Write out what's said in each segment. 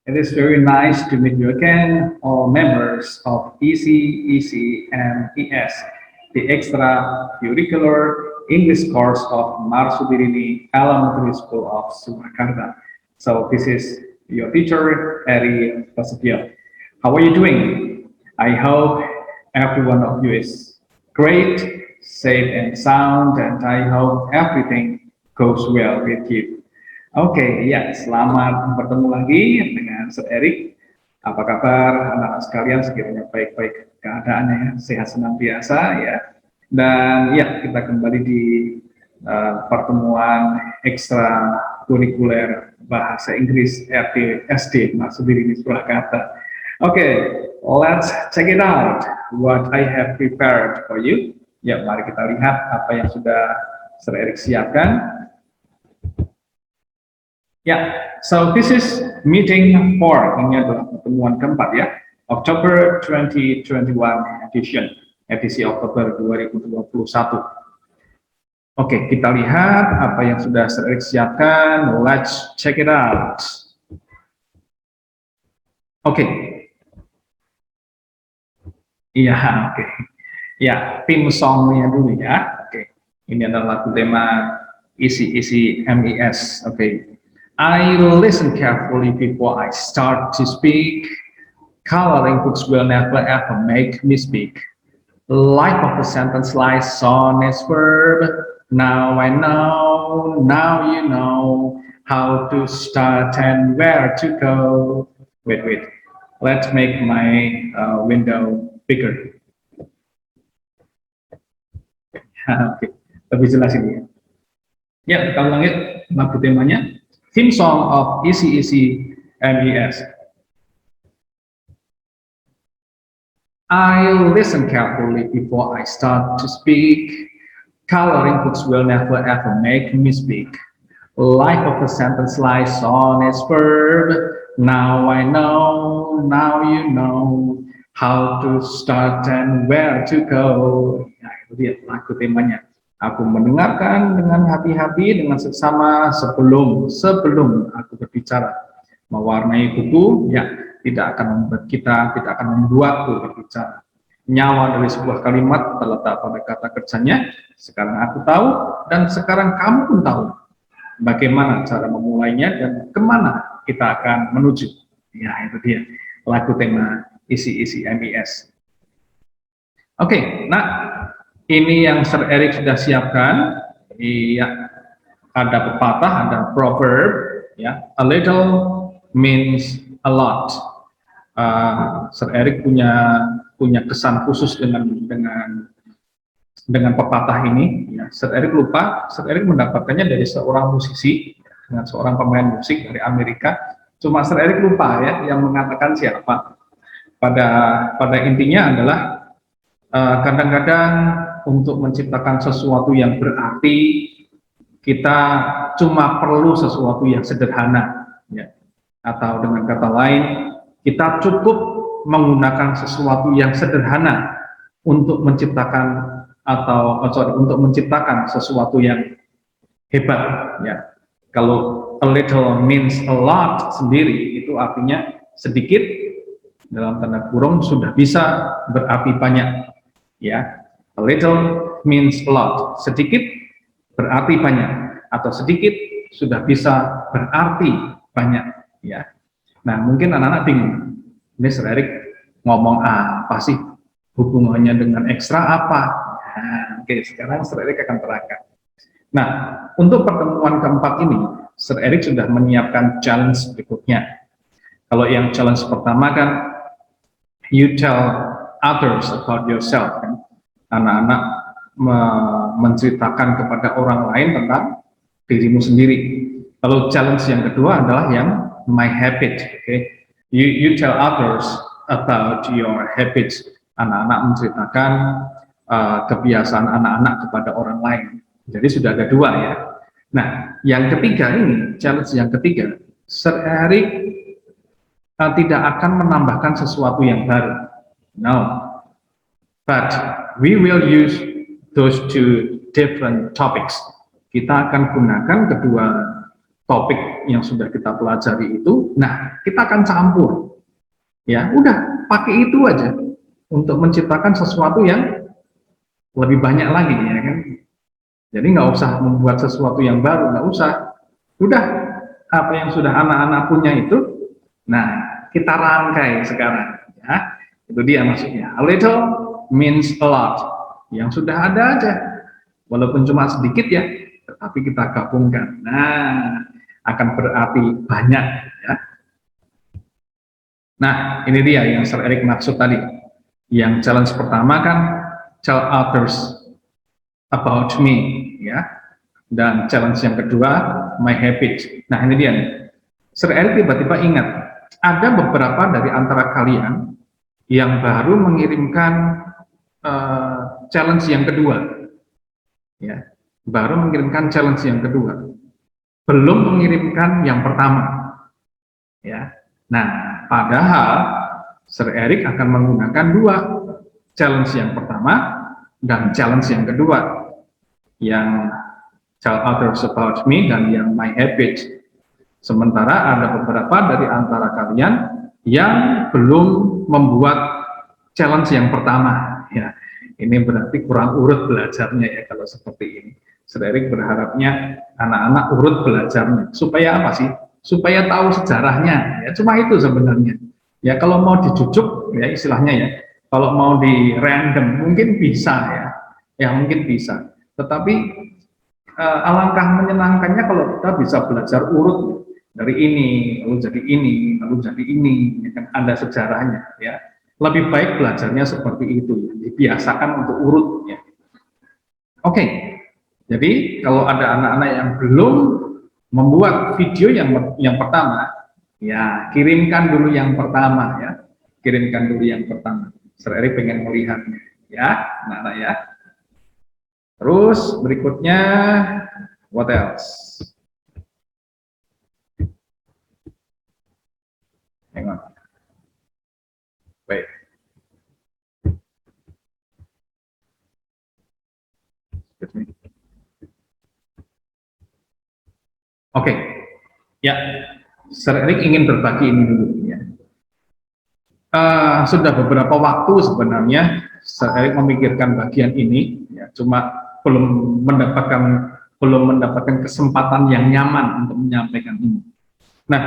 It is very nice to meet you again, all members of ECECMES, the extracurricular English course of Marsudirini Elementary School of Surakarta. So this is your teacher, Eri Prasetyo. How are you doing? I hope every one of you is great, safe and sound, and I hope everything goes well with you. Oke, ya, selamat bertemu lagi dengan Sir Erik. Apa kabar anak-anak sekalian? Sekiranya baik-baik keadaannya, sehat senantiasa ya. Dan ya, kita kembali di pertemuan ekstra kurikuler bahasa Inggris RT SD Marsudirini Surakarta. Oke, let's check it out what I have prepared for you. Ya, mari kita lihat apa yang sudah Sir Erik siapkan. Ya, so this is meeting 4. Ini adalah pertemuan keempat ya, October 2021 edition, edisi Oktober 2021. Oke, kita lihat apa yang sudah Sir Erik siapkan. Let's check it out. Oke. Iya, oke. Ya, theme song-nya dulu ya. Oke. Ini adalah lagu tema isi MES. Oke. I listen carefully before I start to speak. Coloring books will never ever make me speak. Life of a sentence lies on its verb. Now I know, now you know how to start and where to go. Wait. Let's make my window bigger. Oke, lebih jelas ini ya. Ya, kita ulangi lagu temanya. Theme song of ECECMES. I listen carefully before I start to speak. Coloring books will never ever make me speak. Life of a sentence lies on its verb. Now I know, now you know how to start and where to go. Nah, itu dia lagu temanya. Aku mendengarkan dengan hati-hati, dengan seksama sebelum aku berbicara. Mewarnai buku, ya, tidak akan membuatku berbicara. Nyawa dari sebuah kalimat terletak pada kata kerjanya. Sekarang aku tahu, dan sekarang kamu pun tahu bagaimana cara memulainya dan kemana kita akan menuju. Ya, itu dia lagu tema isi MES. Oke, nah, ini yang Sir Erik sudah siapkan. Iya, ada pepatah, ada proverb. Ya, a little means a lot. Sir Erik punya kesan khusus dengan pepatah ini. Ya, Sir Erik lupa. Sir Erik mendapatkannya dari seorang musisi, dengan seorang pemain musik dari Amerika. Cuma Sir Erik lupa ya, yang mengatakan siapa. Pada intinya adalah kadang-kadang untuk menciptakan sesuatu yang berarti, kita cuma perlu sesuatu yang sederhana, ya. Atau dengan kata lain, kita cukup menggunakan sesuatu yang sederhana untuk menciptakan untuk menciptakan sesuatu yang hebat, ya. Kalau a little means a lot sendiri, itu artinya sedikit, dalam tanda kurung, sudah bisa berarti banyak, ya. A little means a lot. Sedikit berarti banyak, atau sedikit sudah bisa berarti banyak, ya. Nah, mungkin anak-anak bingung. Ini Sir Erik ngomong apa sih? Hubungannya dengan ekstra apa? Nah, oke, sekarang Sir Erik akan terangkan. Nah, untuk pertemuan keempat ini, Sir Erik sudah menyiapkan challenge berikutnya. Kalau yang challenge pertama kan, you tell others about yourself, kan? Anak-anak menceritakan kepada orang lain tentang dirimu sendiri. Lalu challenge yang kedua adalah yang my habit. Okay? You tell others about your habits. Anak-anak menceritakan kebiasaan anak-anak kepada orang lain. Jadi sudah ada dua ya. Nah, yang ketiga ini, challenge yang ketiga, Sir Erik tidak akan menambahkan sesuatu yang baru. No. But we will use those two different topics. Kita akan gunakan topik yang sudah kita pelajari itu, nah kita akan campur, ya udah pakai itu aja untuk menciptakan sesuatu yang lebih banyak lagi, ya kan? Jadi nggak usah membuat sesuatu yang baru, nggak usah. Udah apa yang sudah anak-anak punya itu, nah kita rangkai sekarang, ya. Itu dia maksudnya. A little means a lot. Yang sudah ada aja, walaupun cuma sedikit ya, tetapi kita gabungkan. Nah, akan berarti banyak, ya. Nah, ini dia yang Sir Eric maksud tadi. Yang challenge pertama kan tell others about me, ya. Dan challenge yang kedua my habits. Nah, ini dia nih. Sir Eric tiba-tiba ingat ada beberapa dari antara kalian yang baru mengirimkan challenge yang kedua, ya, baru mengirimkan challenge yang kedua, belum mengirimkan yang pertama, ya. Nah, padahal Sir Eric akan menggunakan dua, challenge yang pertama dan challenge yang kedua, yang tell others about me dan yang my habits. Sementara ada beberapa dari antara kalian yang belum membuat challenge yang pertama, ya. Ini berarti kurang urut belajarnya, ya, kalau seperti ini. Sir Eric berharapnya anak-anak urut belajarnya. Supaya apa sih? Supaya tahu sejarahnya, ya. Cuma itu sebenarnya. Ya, kalau mau dijujuk, ya istilahnya ya, kalau mau di random mungkin bisa, ya. Ya mungkin bisa. Tetapi alangkah menyenangkannya kalau kita bisa belajar urut dari ini, lalu jadi ini, lalu jadi ini, ya kan, ada sejarahnya, ya. Lebih baik belajarnya seperti itu, ya. Dibiasakan untuk urut, ya. Oke, jadi kalau ada anak-anak yang belum membuat video yang pertama, ya kirimkan dulu yang pertama, ya. Kirimkan dulu yang pertama. Sir Eric pengen melihatnya, ya, anak-anak, ya. Terus berikutnya, what else? Hang on. Wait. Excuse me. Oke, ya, Sir Eric ingin berbagi ini dulu, ya. Sudah beberapa waktu sebenarnya Sir Eric memikirkan bagian ini, ya, cuma belum mendapatkan kesempatan yang nyaman untuk menyampaikan ini. Nah,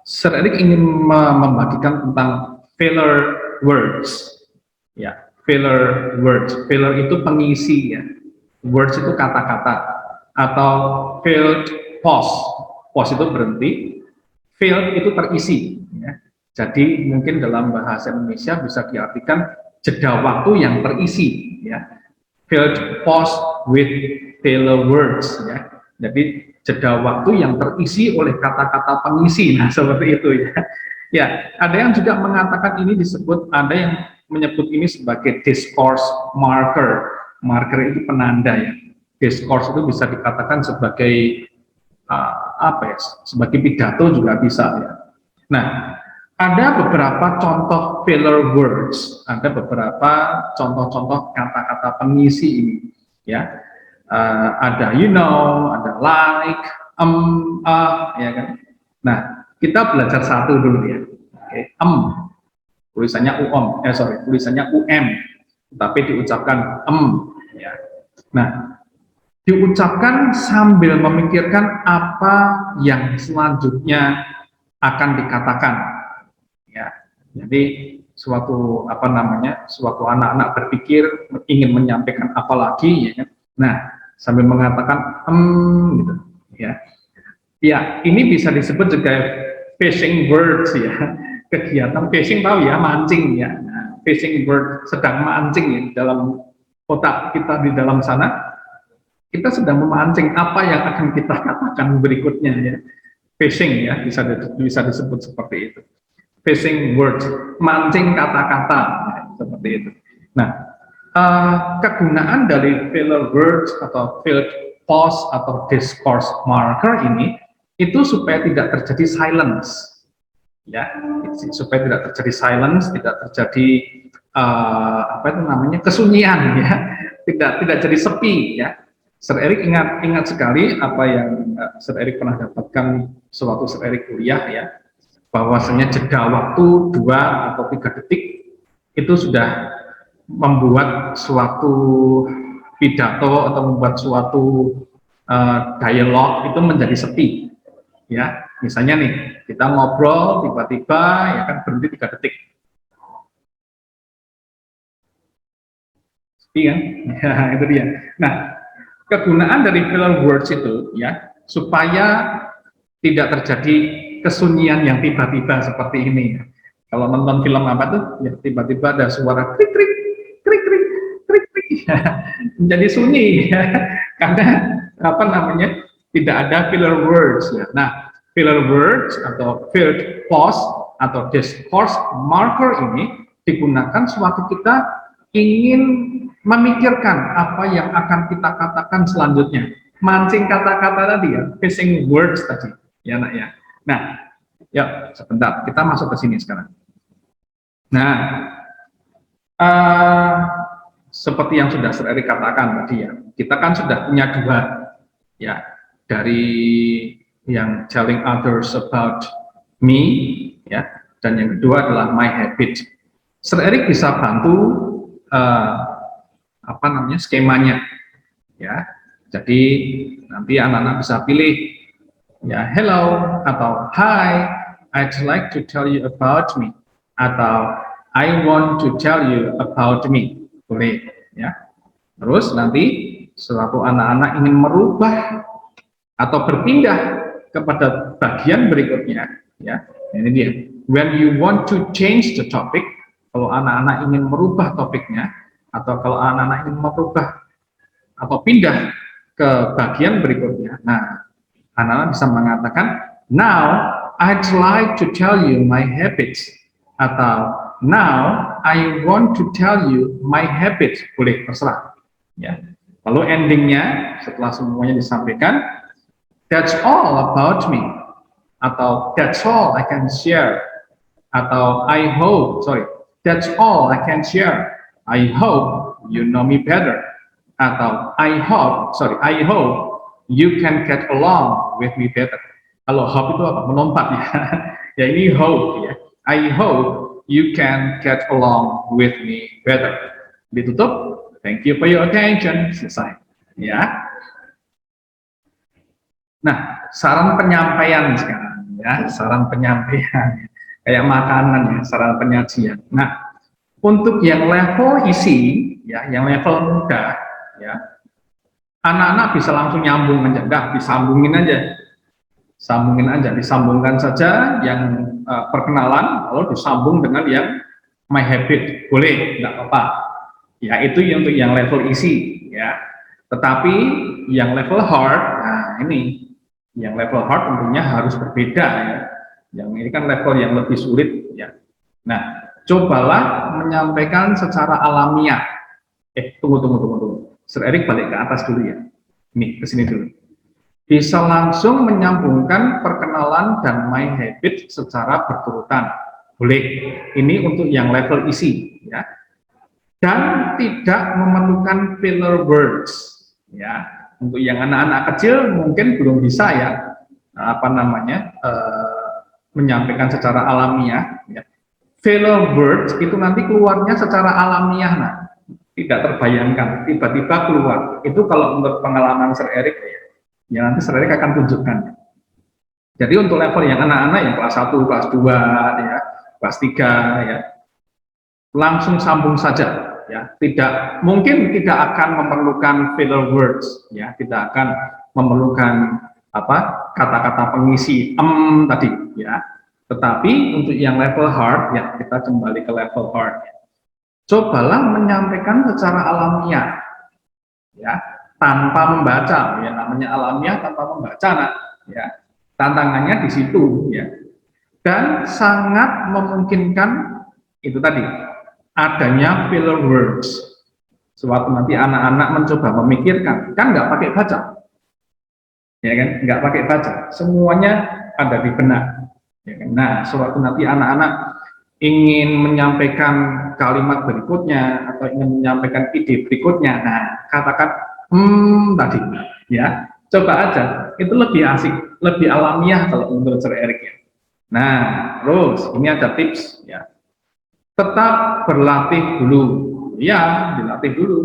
Sir Eric ingin membagikan tentang filler words, ya, filler words. Filler itu pengisi, ya. Words itu kata-kata, atau filled pause. Pause itu berhenti, filled itu terisi, ya. Jadi mungkin dalam bahasa Indonesia bisa diartikan jeda waktu yang terisi, ya. Filled pause with filler words, ya. Jadi jeda waktu yang terisi oleh kata-kata pengisi. Nah, seperti itu, ya. Ya, ada yang juga mengatakan ini disebut, ada yang menyebut ini sebagai discourse marker. Marker itu penanda, ya. Discourse itu bisa dikatakan sebagai apa ya? Sebagai pidato juga bisa, ya. Nah, ada beberapa contoh filler words, ada beberapa contoh-contoh kata-kata pengisi ini, ya. Ada you know, ada like, ya kan. Nah, kita belajar satu dulu, ya. Oke, tulisannya tulisannya tapi diucapkan ya. Nah, diucapkan sambil memikirkan apa yang selanjutnya akan dikatakan, ya. Jadi suatu suatu anak-anak berpikir ingin menyampaikan apa lagi, ya kan. Nah, sambil mengatakan gitu, ya. Ya, ini bisa disebut juga fishing words, ya. Kegiatan fishing, tahu ya, mancing, ya. Nah, fishing word, sedang mancing, ya, dalam otak kita di dalam sana. Kita sedang memancing apa yang akan kita katakan berikutnya, ya. Fishing, ya, bisa disebut seperti itu. Fishing words, mancing kata-kata, ya, seperti itu. Nah, kegunaan dari filler words atau filled pause atau discourse marker ini itu supaya tidak terjadi silence, ya, supaya tidak terjadi silence, tidak terjadi kesunyian, ya, tidak jadi sepi, ya. Sir Erik ingat sekali apa yang Sir Erik pernah dapatkan sewaktu Sir Erik kuliah ya, bahwasanya jeda waktu 2 atau 3 detik itu sudah membuat suatu pidato atau membuat suatu dialog itu menjadi sepi ya. Misalnya nih kita ngobrol tiba-tiba ya kan berhenti 3 detik, sepi kan? Ya, itu dia. Nah, kegunaan dari filler words itu ya supaya tidak terjadi kesunyian yang tiba-tiba seperti ini. Kalau nonton film apa tuh, ya tiba-tiba ada suara krik krik krik krik krik krik, ya, menjadi sunyi ya, karena apa namanya tidak ada filler words. Ya. Nah, filler words atau filled pause atau discourse marker ini digunakan sewaktu kita ingin memikirkan apa yang akan kita katakan selanjutnya, mancing kata-kata tadi ya, fishing words tadi ya nak ya. Nah, ya sebentar kita masuk ke sini sekarang. Nah, seperti yang sudah Sir Erik katakan tadi ya, kita kan sudah punya 2 ya, dari yang telling others about me ya, dan yang kedua adalah my habit. Sir Erik bisa bantu apa namanya skemanya ya. Jadi nanti anak-anak bisa pilih ya hello atau hi, I'd like to tell you about me, atau I want to tell you about me, boleh ya. Terus nanti suatu anak-anak ingin merubah atau berpindah kepada bagian berikutnya ya, ini dia, when you want to change the topic, kalau anak-anak ingin merubah topiknya atau kalau anak-anak ingin merubah atau pindah ke bagian berikutnya, nah anak-anak bisa mengatakan now I'd like to tell you my habits, atau now I want to tell you my habits, boleh terserah ya. Lalu endingnya setelah semuanya disampaikan, that's all about me, atau that's all I can share, atau that's all I can share, I hope you know me better, atau I hope you can get along with me better. Kalau hope itu apa? Melompat ya. Ya ini hope ya. I hope you can get along with me better. Ditutup. Thank you for your attention. Selesai. Ya. Nah, saran penyampaian sekarang ya, saran penyampaian kayak makanan ya, saran penyajian. Nah, untuk yang level isi ya, yang level muda ya, anak-anak bisa langsung nyambung aja, disambungkan saja yang perkenalan, lalu disambung dengan yang my habit, boleh, nggak apa-apa. Ya itu yang untuk yang level isi ya. Tetapi yang level hard, nah ini yang level hard tentunya harus berbeda ya. Yang ini kan level yang lebih sulit ya. Nah, cobalah menyampaikan secara alamiah. Tunggu. Sir Erik balik ke atas dulu ya. Nih, ke sini dulu. Bisa langsung menyambungkan perkenalan dan my habit secara berturutan. Boleh. Ini untuk yang level isi ya. Dan tidak memerlukan filler words ya. Untuk yang anak-anak kecil mungkin belum bisa ya, apa namanya, menyampaikan secara alamiah ya. Filler words itu nanti keluarnya secara alamiah, nah tidak terbayangkan tiba-tiba keluar. Itu kalau menurut pengalaman Sir Erik ya nanti Sir Erik akan tunjukkan. Jadi untuk level yang anak-anak yang kelas 1, kelas 2 ya, kelas 3 ya, langsung sambung saja ya, mungkin tidak akan memerlukan filler words ya, tidak akan memerlukan apa kata-kata pengisi tadi ya. Tetapi untuk yang level hard ya, kita kembali ke level hard ya. Cobalah menyampaikan secara alamiah ya, tanpa membaca ya, namanya alamiah tanpa membaca nah ya. Tantangannya di situ ya. Dan sangat memungkinkan itu tadi adanya filler words. Sewaktu nanti anak-anak mencoba memikirkan, kan nggak pakai baca, ya kan, nggak pakai baca, semuanya ada di benak. Ya kan? Nah, sewaktu nanti anak-anak ingin menyampaikan kalimat berikutnya atau ingin menyampaikan ide berikutnya, nah katakan tadi, ya. Coba aja, itu lebih asik, lebih alamiah kalau menurut Sir Eric ya. Nah, terus ini ada tips ya. Tetap berlatih dulu, ya, dilatih dulu.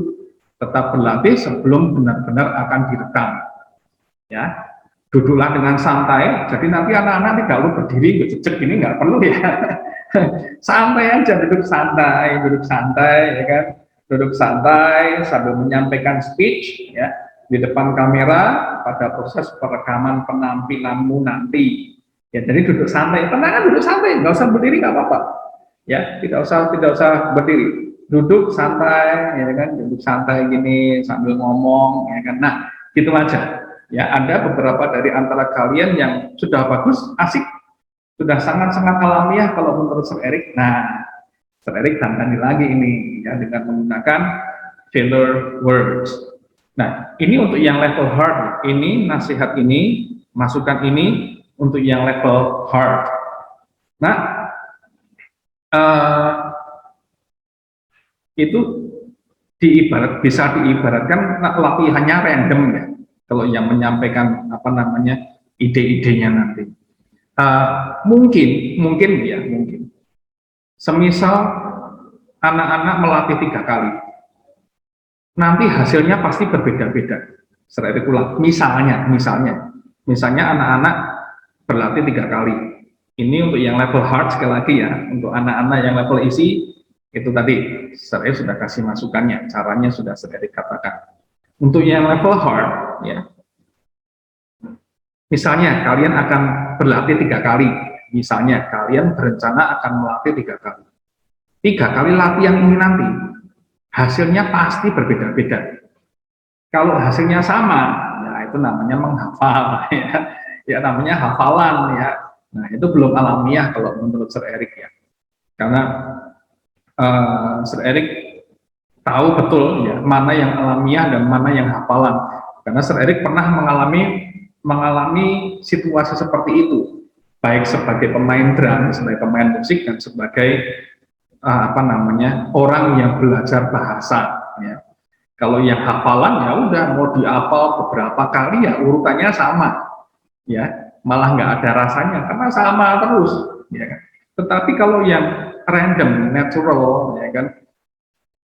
Tetap berlatih sebelum benar-benar akan direkam, ya. Duduklah dengan santai, jadi nanti anak-anak tidak perlu berdiri, becek ini nggak perlu ya. Santai aja, duduk santai, ya kan, duduk santai sambil menyampaikan speech, ya, di depan kamera pada proses perekaman penampilanmu nanti. Ya, jadi duduk santai, tenang, duduk santai, nggak usah berdiri, nggak apa-apa. Ya, tidak usah berdiri, duduk santai, ya kan, duduk santai gini sambil ngomong, ya kan. Nah, gitu aja. Ya, ada beberapa dari antara kalian yang sudah bagus, asik, sudah sangat-sangat alamiah kalau menurut Sir Eric. Nah, Sir Eric tangani lagi ini ya dengan menggunakan filler words. Nah, ini untuk yang level hard. Ini nasihat ini, masukan ini untuk yang level hard. Nah, itu bisa diibaratkan latihannya random ya. Kalau yang menyampaikan apa namanya ide-idenya nanti. Mungkin ya, mungkin. Semisal anak-anak melatih 3 kali, nanti hasilnya pasti berbeda-beda. Seperti ulang. Misalnya anak-anak berlatih 3 kali. Ini untuk yang level hard sekali lagi ya. Untuk anak-anak yang level easy itu tadi saya sudah kasih masukannya, caranya sudah saya katakan. Untuk yang level hard ya. Misalnya kalian akan berlatih 3 kali. Misalnya kalian berencana akan melatih 3 kali. 3 kali latihan ini nanti hasilnya pasti berbeda-beda. Kalau hasilnya sama, ya itu namanya menghafal ya. Ya namanya hafalan ya. Nah, itu belum alamiah kalau menurut Sir Eric ya. Karena Sir Eric tahu betul ya mana yang alamiah dan mana yang hafalan. Karena Sir Eric pernah mengalami situasi seperti itu, baik sebagai pemain drum, sebagai pemain musik, dan sebagai orang yang belajar bahasa. Ya. Kalau yang hafalan ya udah mau dihafal beberapa kali ya urutannya sama, ya malah nggak ada rasanya karena sama terus, ya kan. Tetapi kalau yang random, natural, ya kan,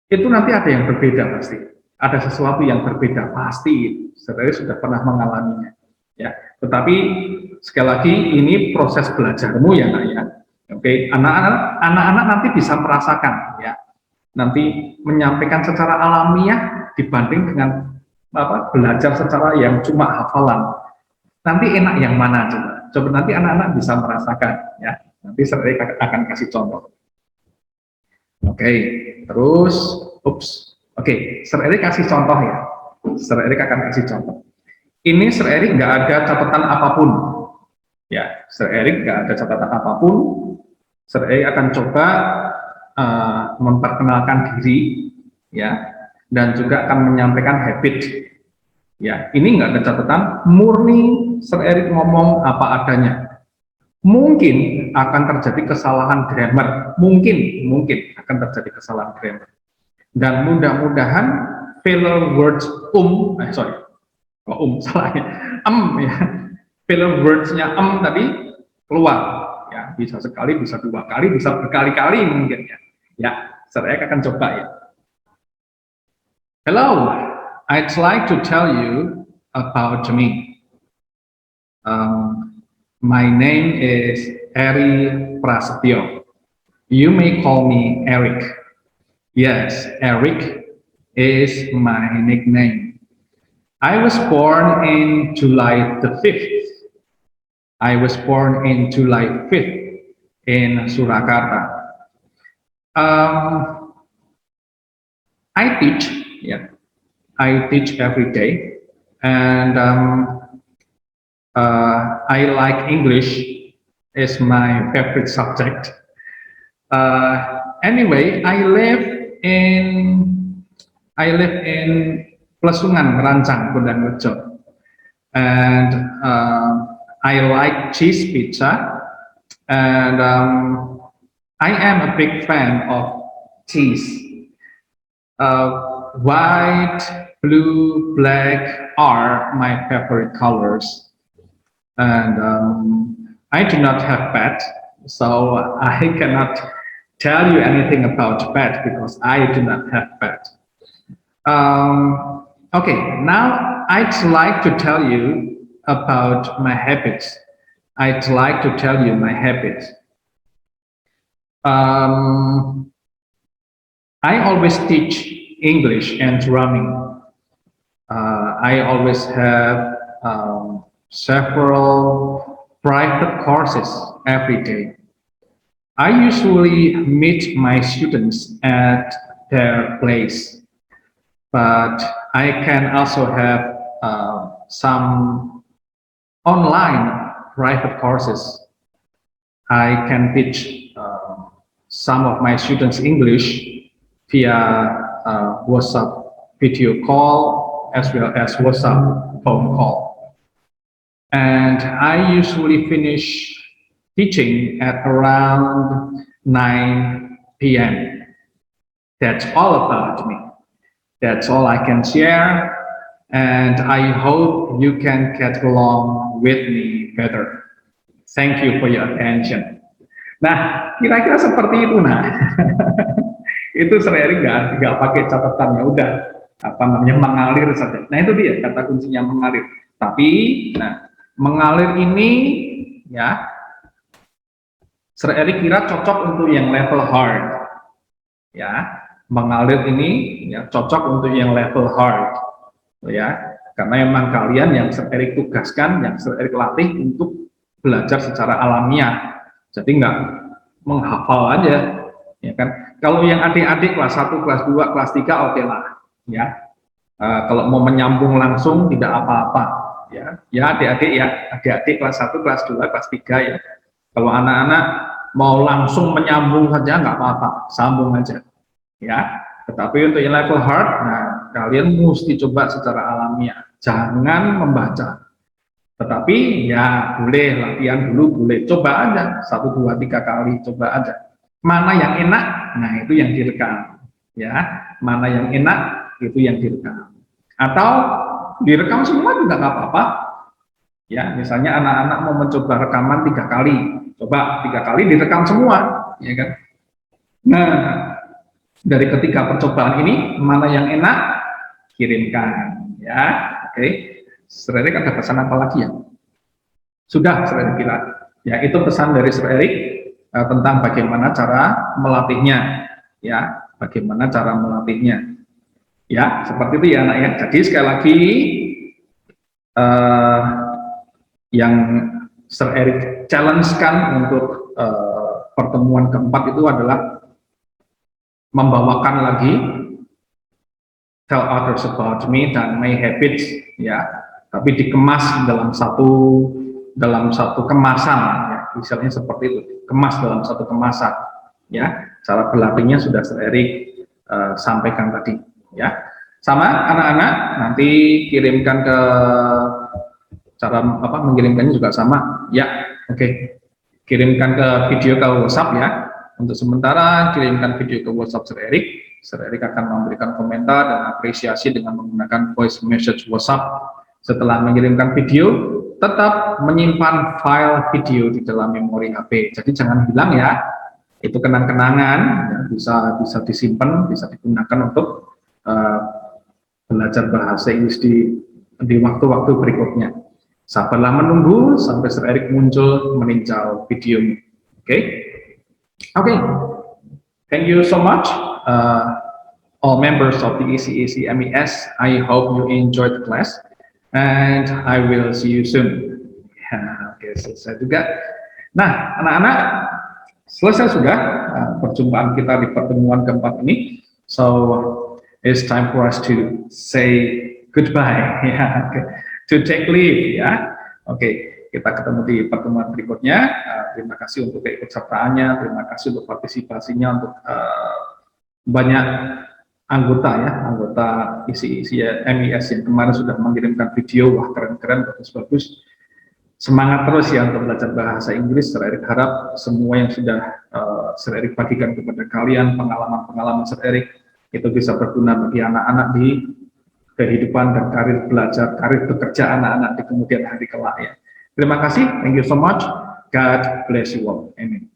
itu nanti ada yang berbeda pasti, ada sesuatu yang berbeda pasti. Saya sudah pernah mengalaminya. Ya, tetapi sekali lagi ini proses belajarmu ya nak ya. Oke, anak-anak nanti bisa merasakan ya, nanti menyampaikan secara alamiah dibanding dengan belajar secara yang cuma hafalan. Nanti enak yang mana coba nanti anak-anak bisa merasakan ya. Nanti saya akan kasih contoh. Oke, terus, Oke, Sir Eric kasih contoh ya. Sir Eric akan kasih contoh. Ini Sir Eric nggak ada catatan apapun, ya. Sir Eric nggak ada catatan apapun. Sir Eric akan coba memperkenalkan diri, ya, dan juga akan menyampaikan habit, ya. Ini nggak ada catatan, murni Sir Eric ngomong apa adanya. Mungkin akan terjadi kesalahan grammar, mungkin akan terjadi kesalahan grammar. Dan mudah-mudahan filler words salah ya, ya, filler words-nya tadi keluar, ya, bisa sekali, bisa 2 kali, bisa berkali-kali mungkin ya. Ya, saya akan coba ya. Hello, I'd like to tell you about me. My name is Eri Prasetyo. You may call me Eric. Yes, Eric is my nickname. I was born in July the 5th. I was born in July 5th in Surakarta. I teach, yeah. I teach every day, and I like English. Is my favorite subject. Anyway, I live in Plesungan, Rancang, Bondanrejo, and I like cheese pizza, and I am a big fan of cheese. white, blue, black are my favorite colors. And I do not have pet, so I cannot tell you anything about pet because I do not have pet. Okay, now I'd like to tell you about my habits. I'd like to tell you my habits. I always teach English and drumming. I always have several private courses every day. I usually meet my students at their place, but I can also have some online private courses. I can teach some of my students English via WhatsApp video call as well as WhatsApp phone call. And I usually finish teaching at around 9 p.m. That's all about me. That's all I can share. And I hope you can get along with me better. Thank you for your attention. Nah, kira-kira seperti itu, nah. Itu sering nggak pakai catatan, ya udah apa namanya mengalir saja. Nah itu dia kata kuncinya mengalir. Tapi, nah mengalir ini ya, Sir Eric kira cocok untuk yang level hard. Ya, mengalir ini ya cocok untuk yang level hard, ya. Karena memang kalian yang Sir Eric tugaskan, yang Sir Eric latih untuk belajar secara alamiah. Jadi nggak menghafal aja, ya kan. Kalau yang adik-adik kelas 1, kelas 2, kelas 3 oke lah, ya. Kalau mau menyambung langsung tidak apa-apa, ya. Ya adik-adik ya, adik-adik kelas 1, kelas 2, kelas 3 ya. Kalau anak-anak mau langsung menyambung saja nggak apa-apa, sambung aja, ya. Tetapi untuk yang level hard, nah kalian mesti coba secara alamiah, jangan membaca. Tetapi ya boleh latihan dulu, boleh coba aja 1, 2, 3 kali, coba aja. Mana yang enak, nah itu yang direkam, ya. Mana yang enak, itu yang direkam. Atau direkam semua juga nggak apa-apa. Ya, misalnya anak-anak mau mencoba rekaman 3 kali, coba 3 kali direkam semua, ya kan. Nah, dari ketiga percobaan ini mana yang enak, kirimkan, ya. Oke. Sir Eric ada pesan apa lagi ya? Sudah, Sir Eric kira. Ya, itu pesan dari Sir Eric tentang bagaimana cara melatihnya, ya, bagaimana cara melatihnya. Ya, seperti itu ya anak ya. Jadi sekali lagi yang Sir Eric challenge-kan untuk pertemuan keempat itu adalah membawakan lagi tell others about me dan my habits, ya. Tapi dikemas dalam satu kemasan, ya, misalnya seperti itu, kemas dalam satu kemasan, ya. Cara berlatihnya sudah Sir Eric sampaikan tadi, ya. Sama anak-anak nanti kirimkan ke cara apa mengirimkannya juga sama, ya. Oke. Kirimkan ke video ke WhatsApp ya. Untuk sementara kirimkan video ke WhatsApp Sir Eric. Sir Eric akan memberikan komentar dan apresiasi dengan menggunakan voice message WhatsApp. Setelah mengirimkan video, tetap menyimpan file video di dalam memori HP. Jadi jangan hilang ya. Itu kenang-kenangan, ya, bisa disimpan, bisa digunakan untuk belajar bahasa Inggris di waktu-waktu berikutnya. Sabarlah menunggu sampai Sir Eric muncul meninjau videonya. Oke, oke. Thank you so much, all members of the ECEC MES. I hope you enjoyed the class. And I will see you soon. Ya, oke, selesai juga. Nah, anak-anak, selesai sudah perjumpaan kita di pertemuan keempat ini. So, it's time for us to say goodbye. Ya, okay. To take leave. Ya, oke. Kita ketemu di pertemuan berikutnya. Terima kasih untuk keikutsertaannya. Terima kasih untuk partisipasinya, untuk banyak anggota ya, anggota isi MES yang kemarin sudah mengirimkan video, wah keren-keren, bagus-bagus. Semangat terus ya untuk belajar bahasa Inggris. Sir Eric harap semua yang sudah Sir Eric bagikan kepada kalian, pengalaman-pengalaman Sir Eric, itu bisa berguna bagi anak-anak di kehidupan dan karir belajar, karir bekerja anak-anak di kemudian hari kelak ya. Terima kasih, thank you so much. God bless you all. Amen.